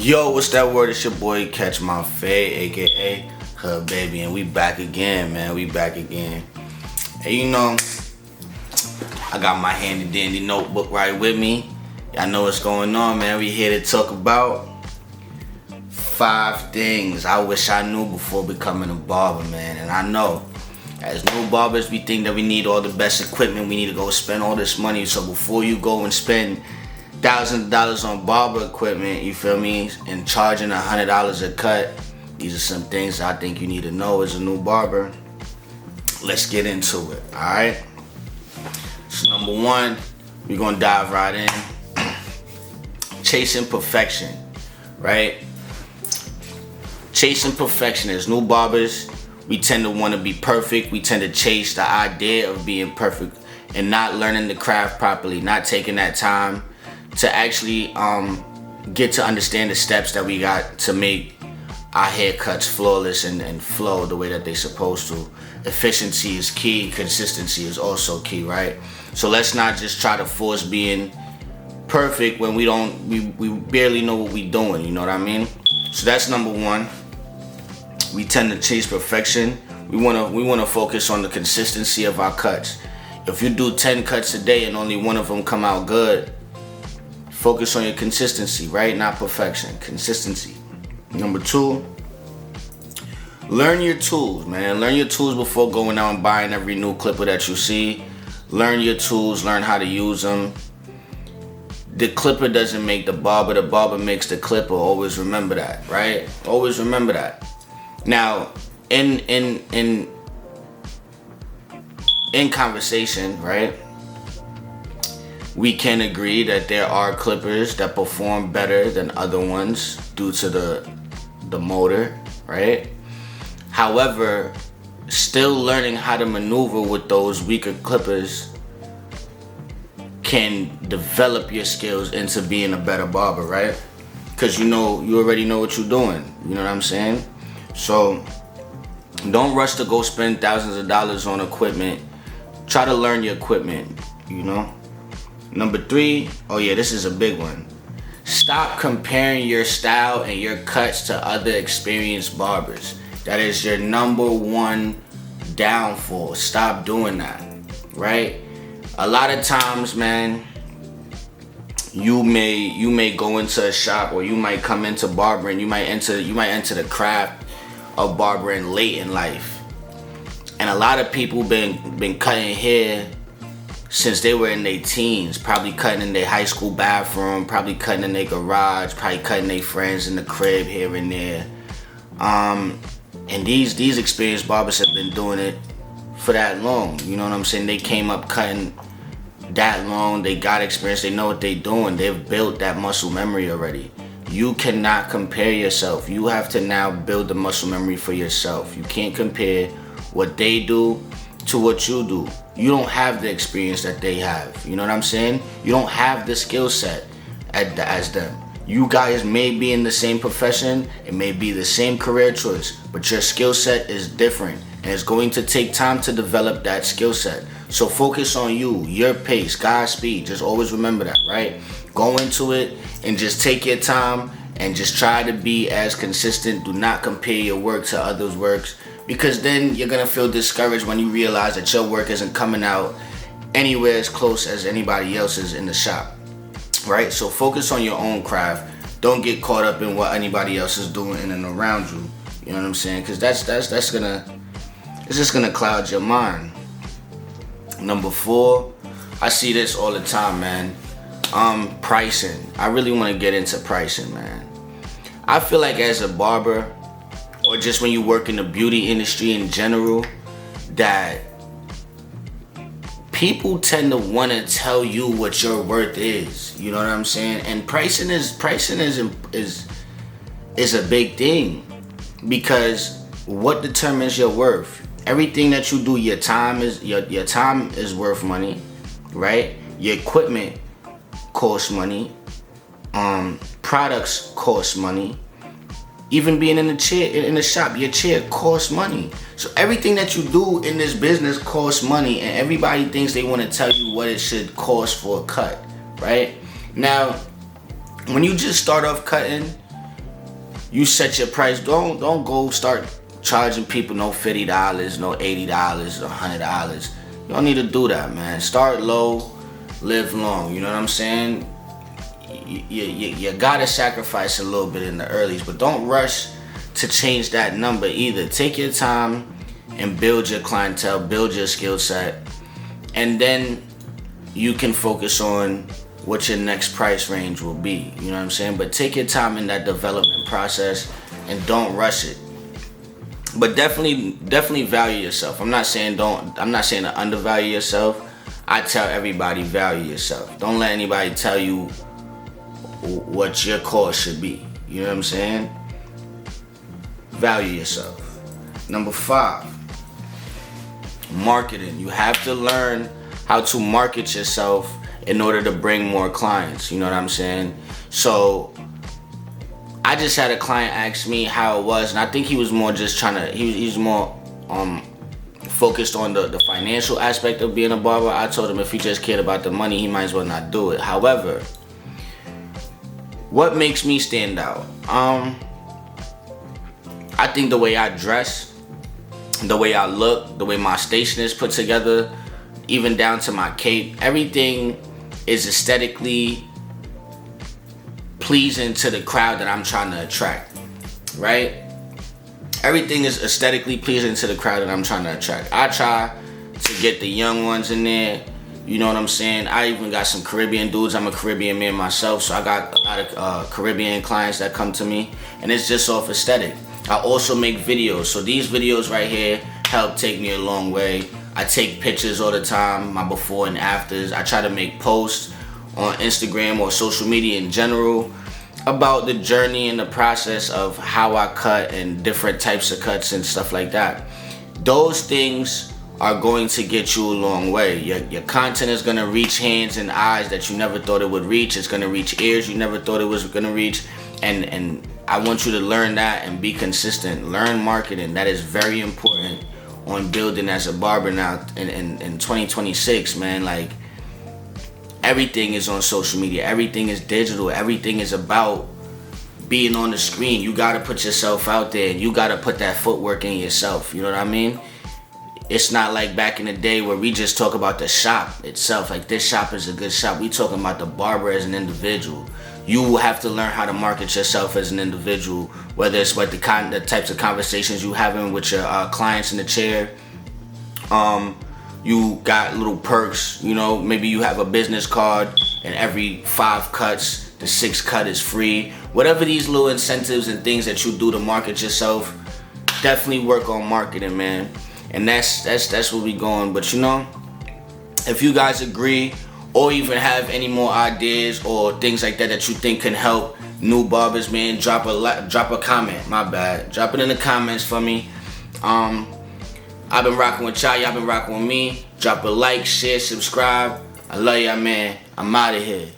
Yo, what's that word? It's your boy Catch My Fade, aka Her Baby, and we back again, man. We back again. And you know, I got my handy dandy notebook right with me. Y'all know what's going on, man. We here to talk about 5 things I wish I knew before becoming a barber, man. And I know, as new barbers, we think that we need all the best equipment. We need to go spend all this money. So before you go and spend thousands of dollars on barber equipment, you feel me, and charging $100 a cut, these are some things I think you need to know as a new barber. Let's get into it, alright? So number 1, we're gonna dive right in. Chasing perfection, right? Chasing perfection. As new barbers, we tend to want to be perfect. We tend to chase the idea of being perfect and not learning the craft properly, not taking that time to actually get to understand the steps that we got to make our haircuts flawless and flow the way that they're supposed to. Efficiency is key. Consistency is also key, right? So let's not just try to force being perfect when we barely know what we're doing. You know what I mean? So that's number 1. We tend to chase perfection. We wanna focus on the consistency of our cuts. If you do 10 cuts a day and only one of them come out good, focus on your consistency, right? Not perfection. Consistency. Number 2, learn your tools, man. Learn your tools before going out and buying every new clipper that you see. Learn your tools. Learn how to use them. The clipper doesn't make the barber makes the clipper. Always remember that, right? Always remember that. Now, in conversation, right, we can agree that there are clippers that perform better than other ones due to the motor, right? However, still learning how to maneuver with those weaker clippers can develop your skills into being a better barber, right? Because you already know what you're doing. You know what I'm saying? So don't rush to go spend thousands of dollars on equipment. Try to learn your equipment, you know? Number 3, oh yeah, this is a big one. Stop comparing your style and your cuts to other experienced barbers. That is your number 1 downfall. Stop doing that, right? A lot of times, man, you may go into a shop, or you might come into barbering. You might enter the craft of barbering late in life, and a lot of people been cutting hair since they were in their teens. Probably cutting in their high school bathroom, probably cutting in their garage, probably cutting their friends in the crib here and there. And these experienced barbers have been doing it for that long. You know what I'm saying? They came up cutting that long. They got experience. They know what they're doing. They've built that muscle memory already. You cannot compare yourself. You have to now build the muscle memory for yourself. You can't compare what they do to what you do. You don't have the experience that they have. You know what I'm saying? You don't have the skill set as them. You guys may be in the same profession. It may be the same career choice, but your skill set is different, and it's going to take time to develop that skill set. So focus on you, your pace, Godspeed. Just always remember that, right? Go into it and just take your time and just try to be as consistent. Do not compare your work to others' works, because then you're gonna feel discouraged when you realize that your work isn't coming out anywhere as close as anybody else's in the shop, right? So focus on your own craft. Don't get caught up in what anybody else is doing in and around you. You know what I'm saying? Because it's just gonna cloud your mind. Number 4, I see this all the time, man. Pricing. I really want to get into pricing, man. I feel like as a barber, or just when you work in the beauty industry in general, that people tend to want to tell you what your worth is. You know what I'm saying? And pricing is a big thing, because what determines your worth? Everything that you do, your time is worth money, right? Your equipment costs money. Products cost money. Even being in the shop, your chair costs money. So everything that you do in this business costs money, and everybody thinks they want to tell you what it should cost for a cut, right? Now, when you just start off cutting, you set your price. Don't go start charging people no $50, no $80, or $100. You don't need to do that, man. Start low, live long. You know what I'm saying? You gotta sacrifice a little bit in the earlies, but don't rush to change that number either. Take your time and build your clientele, build your skill set, and then you can focus on what your next price range will be. You know what I'm saying? But take your time in that development process and don't rush it. But definitely value yourself. I'm not saying to undervalue yourself. I tell everybody, value yourself. Don't let anybody tell you what your cost should be. You know what I'm saying? Value yourself. Number 5, marketing. You have to learn how to market yourself in order to bring more clients. You know what I'm saying? So I just had a client ask me how it was, and I think he was more just trying to, he's more focused on the financial aspect of being a barber. I told him if he just cared about the money, he might as well not do it. However, what makes me stand out? I think the way I dress, the way I look, the way my station is put together, even down to my cape, everything is aesthetically pleasing to the crowd that I'm trying to attract, right? Everything is aesthetically pleasing to the crowd that I'm trying to attract. I try to get the young ones in there. You know what I'm saying? I even got some Caribbean dudes. I'm a Caribbean man myself, so I got a lot of Caribbean clients that come to me, and it's just off aesthetic. I also make videos, so these videos right here help take me a long way. I take pictures all the time, my before and afters. I try to make posts on Instagram or social media in general about the journey and the process of how I cut and different types of cuts and stuff like that. Those things are going to get you a long way. Your content is going to reach hands and eyes that you never thought it would reach. It's going to reach ears you never thought it was going to reach. And I want you to learn that and be consistent. Learn marketing. That is very important on building as a barber now in 2026, man. Like, everything is on social media. Everything is digital. Everything is about being on the screen. You got to put yourself out there, and you got to put that footwork in yourself. You know what I mean? It's not like back in the day where we just talk about the shop itself. Like, this shop is a good shop. We talking about the barber as an individual. You have to learn how to market yourself as an individual, whether it's like the types of conversations you having with your clients in the chair. You got little perks, you know, maybe you have a business card and every 5 cuts, the 6th cut is free. Whatever these little incentives and things that you do to market yourself, definitely work on marketing, man. And that's where we going. But you know, if you guys agree or even have any more ideas or things like that you think can help new barbers, man, drop a comment. My bad. Drop it in the comments for me. I've been rocking with y'all been rocking with me. Drop a like, share, subscribe. I love y'all, man. I'm out of here.